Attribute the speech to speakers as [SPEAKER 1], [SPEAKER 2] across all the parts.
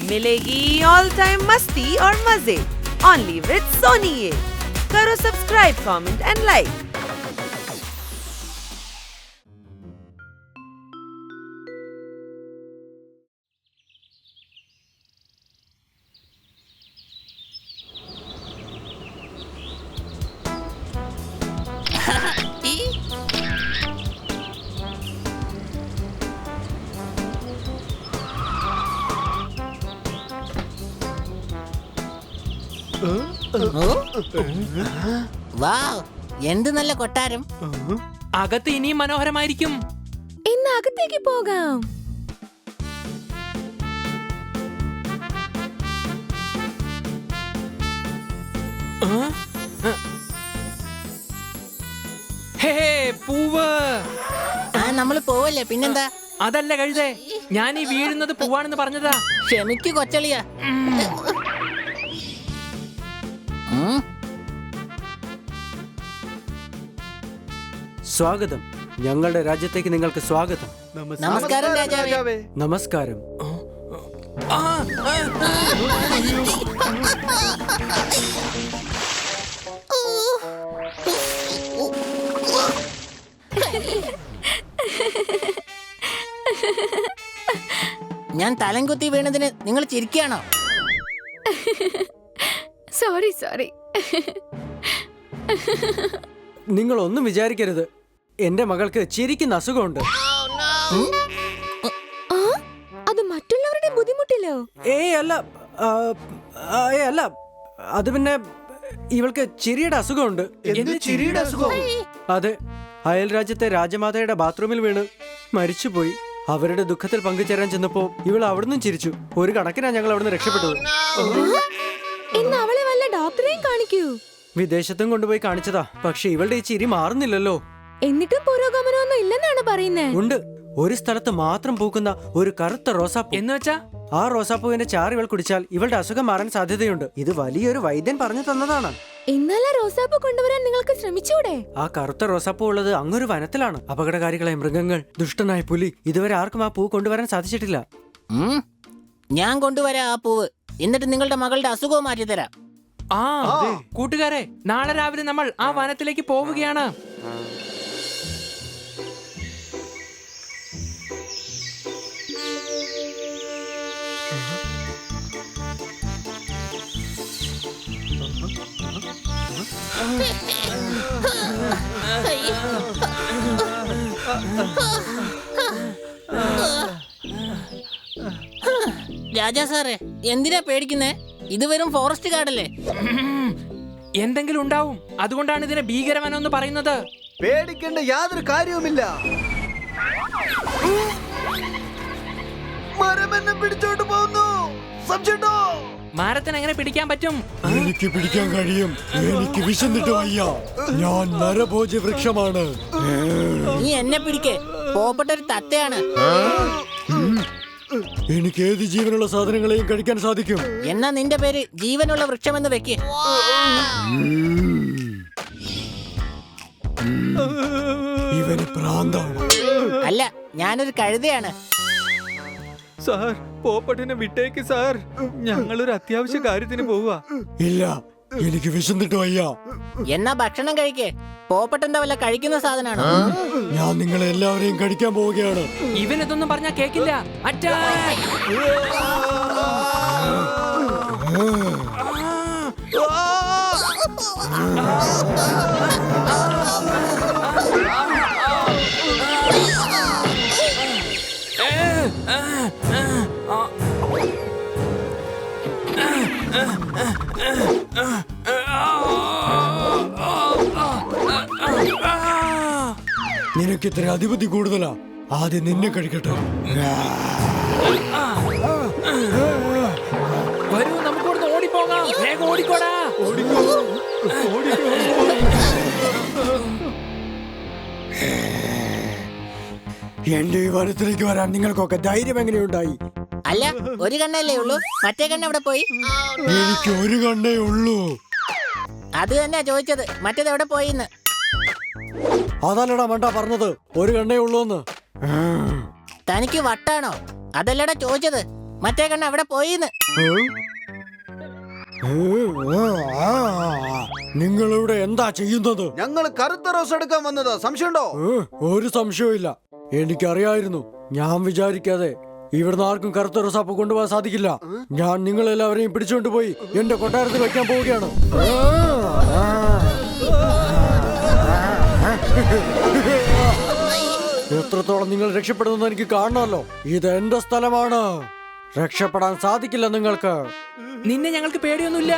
[SPEAKER 1] मिलेगी all time मस्ती और मजे ओनली विद सोनी ये। करो सब्सक्राइब, कमेंट एंड लाइक।
[SPEAKER 2] എന്ത് നല്ല കൊട്ടാരം.
[SPEAKER 3] അകത്ത് ഇനിയും മനോഹരമായിരിക്കും.
[SPEAKER 4] ഇന്ന് അകത്തേക്ക് പോകാം.
[SPEAKER 3] പൂവ്.
[SPEAKER 2] നമ്മള് പോവല്ലേ, പിന്നെന്താ?
[SPEAKER 3] അതല്ല കഴുതേ, ഞാൻ ഈ വീഴുന്നത് പൂവാണെന്ന് പറഞ്ഞതാ.
[SPEAKER 2] ക്ഷമിക്കു കൊച്ചളിയ.
[SPEAKER 5] സ്വാഗതം. ഞങ്ങളുടെ രാജ്യത്തേക്ക് നിങ്ങൾക്ക് സ്വാഗതം.
[SPEAKER 2] നമസ്കാരം രാജാവേ.
[SPEAKER 5] നമസ്കാരം.
[SPEAKER 2] ഞാൻ തലം കുത്തി വീണതിന് നിങ്ങൾ ചിരിക്കുകയാണോ?
[SPEAKER 4] Sorry sorry.
[SPEAKER 5] നിങ്ങൾ ഒന്നും വിചാരിക്കരുത്, എന്റെ മകൾക്ക് ചിരിക്കുന്ന അസുഖമുണ്ട്.
[SPEAKER 4] അത് മറ്റുള്ളവരുടെ ബുദ്ധിമുട്ടില്ലോ?
[SPEAKER 5] അല്ല, അല്ല, അത് പിന്നെ ഇവൾക്ക് ചിരിയുടെ അസുഖമുണ്ട്.
[SPEAKER 6] ചിരിയുടെ അസുഖം?
[SPEAKER 5] അതെ, അയൽ രാജ്യത്തെ രാജമാതയുടെ ബാത്റൂമിൽ വീണ് മരിച്ചുപോയി. അവരുടെ ദുഃഖത്തിൽ പങ്കുചേരാൻ ചെന്നപ്പോ ഇവൾ അവിടുന്ന് ചിരിച്ചു. ഒരു കണക്കിനാ ഞങ്ങൾ അവിടുന്ന് രക്ഷപ്പെട്ടത്.
[SPEAKER 4] ഇന്ന് അവളെ വല്ല ഡോക്ടറെയും കാണിക്കൂ.
[SPEAKER 5] വിദേശത്തും കൊണ്ടുപോയി കാണിച്ചതാ, പക്ഷെ ഇവളുടെ ഈ ചിരി മാറുന്നില്ലല്ലോ.
[SPEAKER 4] എന്നിട്ടും പുരോഗമനമൊന്നും ഇല്ലെന്നാണ് പറയുന്നത്.
[SPEAKER 5] ഉണ്ട്, ഒരു സ്ഥലത്ത് മാത്രം പൂക്കുന്ന ഒരു കറുത്ത റോസാപ്പൂ.
[SPEAKER 3] എന്ന് വെച്ചാ
[SPEAKER 5] ആ റോസാപ്പൂവിന്റെ ചാറ് ഇവൾ കുടിച്ചാൽ ഇവളുടെ അസുഖം മാറാൻ സാധ്യതയുണ്ട്. ഇത് വലിയൊരു വൈദ്യൻ പറഞ്ഞു തന്നതാണ്.
[SPEAKER 4] ഇന്നലെ റോസാപ്പൂ കൊണ്ടുവരാൻ നിങ്ങൾക്ക് ശ്രമിച്ചൂടെ?
[SPEAKER 5] ആ കറുത്ത റോസാപ്പൂ ഉള്ളത് അങ്ങൊരു വനത്തിലാണ്. അപകടകാരികളായ മൃഗങ്ങൾ, ദുഷ്ടനായ പുലി, ഇതുവരെ ആർക്കും ആ പൂ കൊണ്ടുവരാൻ സാധിച്ചിട്ടില്ല.
[SPEAKER 2] ഞാൻ കൊണ്ടുവരാം ആ പൂവ്. എന്നിട്ട് നിങ്ങളുടെ മകളുടെ അസുഖവും മാറ്റിത്തരാം.
[SPEAKER 3] കൂട്ടുകാരെ, നാളെ രാവിലെ നമ്മൾ ആ വനത്തിലേക്ക് പോവുകയാണ്.
[SPEAKER 2] രാജാ സാറേ, എന്തിനാ പേടിക്കുന്നേ? ഇത് വെറും ഫോറസ്റ്റ് ഗാർഡല്ലേ.
[SPEAKER 3] എന്തെങ്കിലും ഉണ്ടാവും, അതുകൊണ്ടാണ് ഇതിനെ ഭീകരവനം എന്ന് പറയുന്നത്.
[SPEAKER 6] പേടിക്കേണ്ട യാതൊരു കാര്യവുമില്ല. മരം എന്നെ പിടിച്ചോണ്ട് പോകുന്നു. സംശയമുണ്ടോ?
[SPEAKER 3] മരത്തിന് എങ്ങനെ പിടിക്കാൻ പറ്റും?
[SPEAKER 7] എനിക്ക് പിടിക്കാൻ കഴിയും. എനിക്ക് വിശന്നിട്ട് വയ്യ. ഞാൻ നരഭോജ്യ വൃക്ഷമാണ്.
[SPEAKER 2] നീ എന്നെ പിടിക്കേ. പോപ്പെട്ട ഒരു തത്തയാണ്.
[SPEAKER 7] എനിക്ക് ഏത് ജീവനുള്ള സാധനങ്ങളെയും കഴിക്കാൻ സാധിക്കും.
[SPEAKER 2] എന്നാ നിന്റെ പേര് ജീവനുള്ള വൃക്ഷമെന്ന് വെക്ക്.
[SPEAKER 7] ഇവന് പ്രാന്താണ്.
[SPEAKER 2] അല്ല, ഞാനൊരു കഴുതയാണ്.
[SPEAKER 6] സാർ, പോപ്പട്ടിനെ വിട്ടേക്ക് സാർ. ഞങ്ങളൊരു അത്യാവശ്യ കാര്യത്തിന് പോവുക.
[SPEAKER 7] ഇല്ല, എനിക്ക് വിശന്നിട്ട് വയ്യ.
[SPEAKER 2] എന്നാ ഭക്ഷണം കഴിക്കേ. പോപ്പട്ടെന്താ വല്ല കഴിക്കുന്ന സാധനമാണോ?
[SPEAKER 7] ഞാൻ നിങ്ങളെ എല്ലാവരെയും കഴിക്കാൻ പോവുകയാണ്.
[SPEAKER 3] ഇവനിതൊന്നും പറഞ്ഞാ കേക്കില്ല.
[SPEAKER 7] നിനക്ക് ഇത്ര അധിപതി കൂടുതലാ. ആദ്യം നിന്നെ കഴിക്കട്ടെ.
[SPEAKER 3] വരൂ, നമുക്ക് ഇവിടുന്ന് ഓടിപ്പോകാം. വേഗം ഓടിക്കോടാ.
[SPEAKER 7] എന്റെ ഈ വനത്തിലേക്ക് വരാൻ നിങ്ങൾക്കൊക്കെ ധൈര്യം എങ്ങനെയുണ്ടായി?
[SPEAKER 2] അല്ല, ഒരു കണ്ണല്ലേ ഉള്ളൂ, മറ്റേ കണ്ണ് എവിടെ പോയി?
[SPEAKER 7] എനിക്ക് ഒരു കണ്ണേ ഉള്ളൂ.
[SPEAKER 2] അത് തന്നെയാ ചോദിച്ചത്, മറ്റേത് എവിടെ പോയിന്ന്.
[SPEAKER 7] അതല്ലടാ മണ്ട പറഞ്ഞത്, ഒരു കണ്ണേ ഉള്ളൂന്ന്.
[SPEAKER 2] തനിക്ക് വട്ടാണോ? അതല്ലടാ ചോദിച്ചത്, മറ്റേ കണ്ണ് അവിടെ പോയിന്ന്.
[SPEAKER 7] നിങ്ങളിവിടെ എന്താ ചെയ്യുന്നത്?
[SPEAKER 6] ഞങ്ങൾ കറുത്ത റോസ് എടുക്കാൻ വന്നതാ. സംശയമുണ്ടോ?
[SPEAKER 7] ഒരു സംശയവും. എനിക്കറിയായിരുന്നു. ഞാൻ വിചാരിക്കാതെ ഇവിടുന്ന് ആർക്കും കറുത്ത റോസാപ്പ് കൊണ്ടുപോകാൻ സാധിക്കില്ല. ഞാൻ നിങ്ങളെല്ലാവരെയും പിടിച്ചുകൊണ്ട് പോയി എന്റെ കൊട്ടാരത്തിൽ വെക്കാൻ പോവുകയാണ്. എത്രത്തോളം നിങ്ങൾ രക്ഷപ്പെടുന്നു എനിക്ക് കാണണമല്ലോ. ഇത് എന്റെ സ്ഥലമാണ്. രക്ഷപ്പെടാൻ സാധിക്കില്ല നിങ്ങൾക്ക്.
[SPEAKER 3] നിന്നെ ഞങ്ങൾക്ക് പേടിയൊന്നുമില്ല.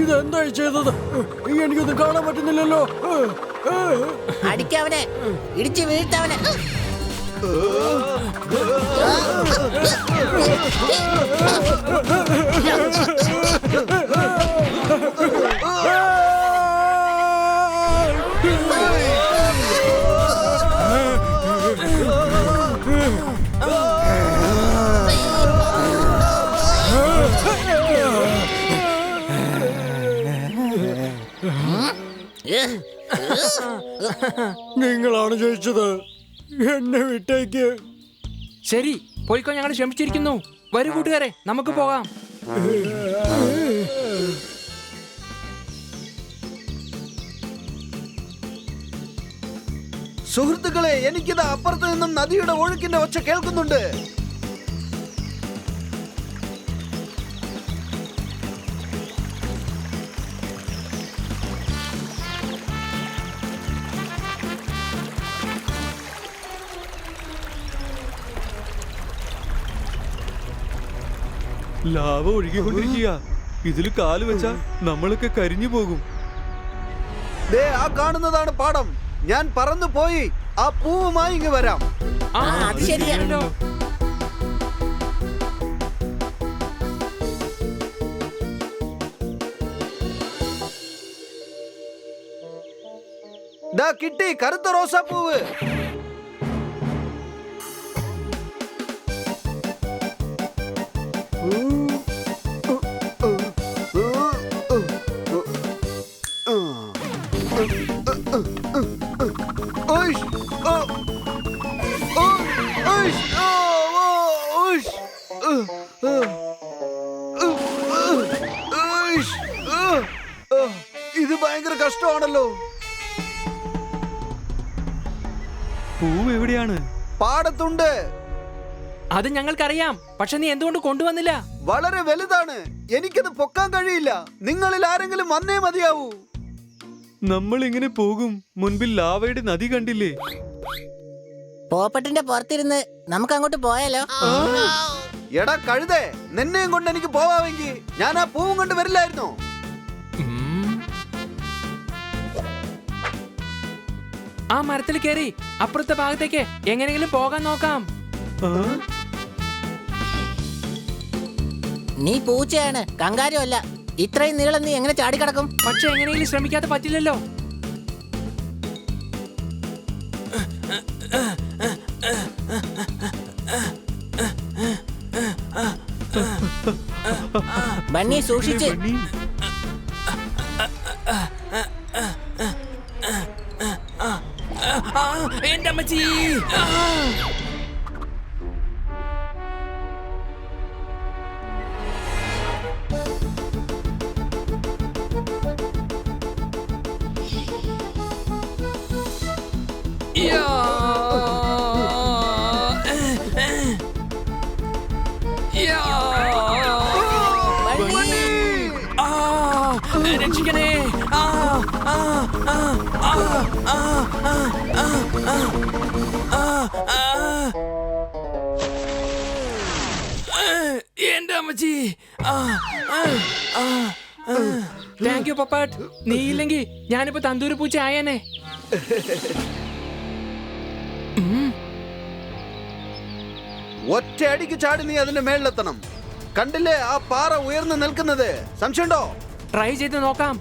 [SPEAKER 7] ഇതെന്തായി ചെയ്തത്? എനിക്കൊന്നും കാണാൻ പറ്റുന്നില്ലല്ലോ.
[SPEAKER 2] അടിക്കവനെ, ഇടിച്ചു വീഴ്ത്തവനെ.
[SPEAKER 7] നിങ്ങളാണ് ജയിച്ചത്. എന്നെ വിട്ടേക്ക്.
[SPEAKER 3] ശരി, പോയിക്കോ. ഞങ്ങൾ ക്ഷമിച്ചിരിക്കുന്നു. വരൂ കൂട്ടുകാരെ, നമുക്ക് പോകാം.
[SPEAKER 6] സുഹൃത്തുക്കളെ, എനിക്കിത് അപ്പുറത്ത് നിന്നും നദിയുടെ ഒഴുക്കിന്റെ ഒച്ച കേൾക്കുന്നുണ്ട്.
[SPEAKER 8] ലാവ ഒഴുകിക്കൊണ്ടിരിക്കുക. ഇതിൽ കാല് വെച്ചാ നമ്മളൊക്കെ കരിഞ്ഞു പോകും.
[SPEAKER 6] ദേ, ആ കാണുന്നതാണ് പാടം. ഞാൻ പറന്നു പോയി ആ പൂവുമായി ഇങ്ങ് വരാം.
[SPEAKER 2] അത് ശരിയാണല്ലോ.
[SPEAKER 6] ദാ കിട്ടി കറുത്ത റോസാപ്പൂവ്. ഇത് ഭയങ്കര കഷ്ടമാണല്ലോ.
[SPEAKER 8] പൂവ് എവിടെയാണ്?
[SPEAKER 6] പാടത്തുണ്ട്.
[SPEAKER 3] അത് ഞങ്ങൾക്കറിയാം. പക്ഷെ നീ എന്തുകൊണ്ട് കൊണ്ടുവന്നില്ല?
[SPEAKER 6] വളരെ വലുതാണ്. എനിക്കത് പൊക്കാൻ കഴിയില്ല. നിങ്ങളിൽ ആരെങ്കിലും വന്നേ മതിയാവൂ.
[SPEAKER 8] നമ്മൾ ഇങ്ങനെ പോകും. മുൻപിൽ ലാവയുടെ നദി കണ്ടില്ലേ?
[SPEAKER 2] പോപ്പട്ടിന്റെ പുറത്തിരുന്ന് നമുക്ക് അങ്ങോട്ട് പോയാലോ?
[SPEAKER 6] എടാ കഴുതേ, നിന്നെയും കൊണ്ട് എനിക്ക് പോവാമെങ്കിൽ ഞാൻ ആ പൂവും കൊണ്ട് വരില്ലായിരുന്നോ?
[SPEAKER 3] ആ മരത്തിൽ കയറി അപ്പുറത്തെ ഭാഗത്തേക്ക് എങ്ങനെയെങ്കിലും പോകാൻ നോക്കാം.
[SPEAKER 2] നീ പൂച്ചയാണ്, കങ്കാരു അല്ല. ഇത്രയും നീളം നീ എങ്ങനെ ചാടിക്കടക്കും?
[SPEAKER 3] പക്ഷെ എങ്ങനെയെങ്കിലും ശ്രമിക്കാതെ പറ്റില്ലല്ലോ.
[SPEAKER 2] ബണ്ണി സൂക്ഷിച്ച്.
[SPEAKER 3] എന്റെ അമ്മച്ചി. രക്ഷിക്കണേ. എന്റെ അമ്മച്ചി. താങ്ക് യു പപ്പാട്ട്. നീ ഇല്ലെങ്കിൽ ഞാനിപ്പോ തന്തൂരി പൂച്ച ആയേനെ.
[SPEAKER 6] ഒറ്റയടിക്ക് ചാടി നീ അതിന്റെ മേളിലെത്തണം. കണ്ടില്ലേ ആ പാറ ഉയർന്നു നിൽക്കുന്നത്? സംശയമുണ്ടോ?
[SPEAKER 3] ട്രൈ ചെയ്ത് നോക്കാം.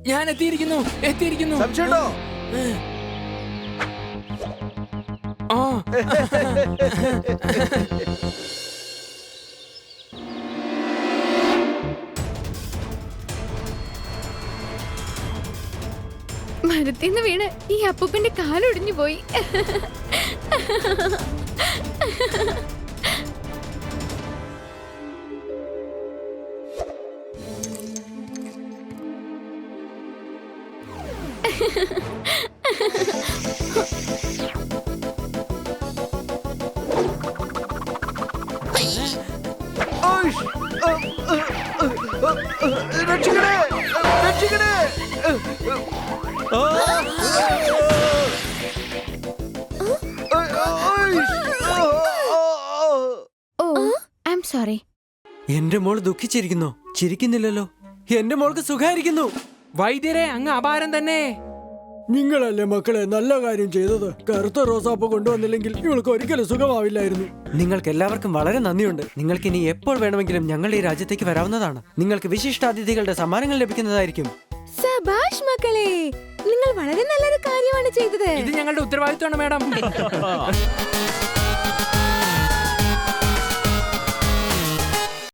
[SPEAKER 3] ഞാൻ എത്തിയിരിക്കുന്നു.
[SPEAKER 6] സംശയമുണ്ടോ?
[SPEAKER 3] ആ
[SPEAKER 4] മരത്തിന്ന് വീണ് ഈ അപ്പൂപ്പന്റെ കാലൊടിഞ്ഞു പോയി.
[SPEAKER 6] ഓയ്ഷ്! രക്ഷിക്കണേ! രക്ഷിക്കണേ!
[SPEAKER 4] ഓ ഐ ആം സോറി.
[SPEAKER 5] എന്റെ മോള് ദുഃഖിച്ചിരിക്കുന്നു, ചിരിക്കുന്നില്ലല്ലോ. എന്റെ മോൾക്ക് സുഖായിരിക്കുന്നു.
[SPEAKER 3] വൈദ്യരെ, അങ്ങ് അപാരം തന്നെ.
[SPEAKER 7] നിങ്ങളല്ലേ മക്കളെ നല്ല കാര്യം ചെയ്തത്. കറുത്ത റോസാപ്പ് കൊണ്ടുവന്നില്ലെങ്കിൽ ഇവൾക്ക് ഒരിക്കലും സുഖമാവില്ലായിരുന്നു.
[SPEAKER 5] നിങ്ങൾക്ക് എല്ലാവർക്കും വളരെ നന്ദിയുണ്ട്. നിങ്ങൾക്ക് ഇനി എപ്പോൾ വേണമെങ്കിലും ഞങ്ങളുടെ ഈ രാജ്യത്തേക്ക് വരാവുന്നതാണ്. നിങ്ങൾക്ക് വിശിഷ്ടാതിഥികളുടെ സമ്മാനങ്ങൾ ലഭിക്കുന്നതായിരിക്കും.
[SPEAKER 4] സബാഷ് മക്കളെ, നിങ്ങൾ വളരെ നല്ലൊരു കാര്യമാണ് ചെയ്തത്.
[SPEAKER 3] ഇത് ഞങ്ങളുടെ ഉത്തരവാദിത്വമാണ് മാഡം.